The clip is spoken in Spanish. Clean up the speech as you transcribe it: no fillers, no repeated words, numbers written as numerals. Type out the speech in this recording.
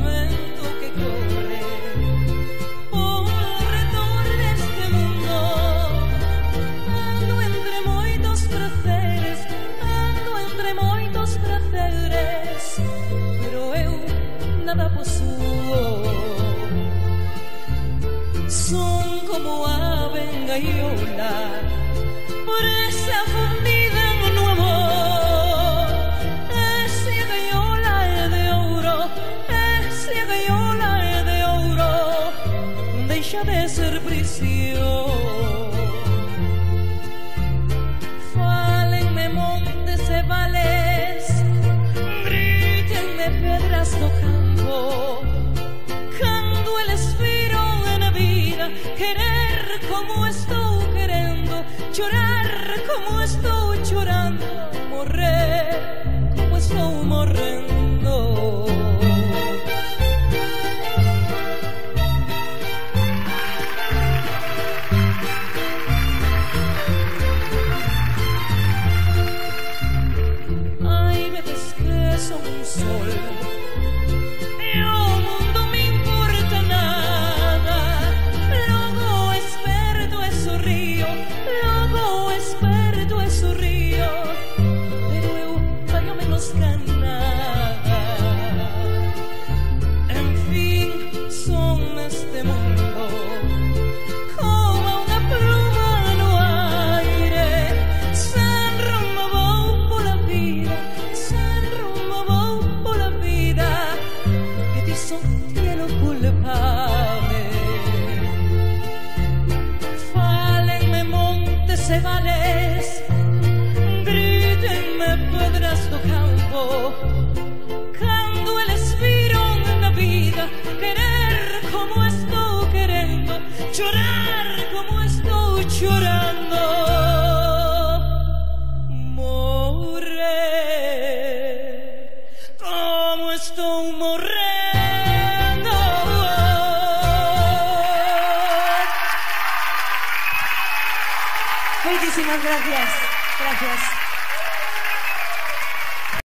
vento que corre por redor deste mundo. Ando entre moitos prazeres, pero eu nada possuo. Son como ave en gaiola, por esa fundida en un amor. Esa gaiola é de ouro, esa gaiola é de ouro, deixa de ser prisión. Fálenme montes e vales, grítenme pedras do campo, cando eles viron na vida querer como estou querendo, chorar como estou chorando, morrer como estou morrendo. Hay veces que son un sol e o mundo me importa nada. Logo esperto e sorrío, logo esperto e sorrío, pero eu fallo menos que nada. En fin, son neste mundo como unha pluma no aire, sen rumbo vou pola vida, sen rumbo vou pola vida, que ti son cielo culpable. Fálenme montes e vales, grítenme pedras do campo, cando eles viron na vida querer como estou querendo, chorar como estou chorando, morrer como estou morrendo. Muchísimas gracias. Gracias.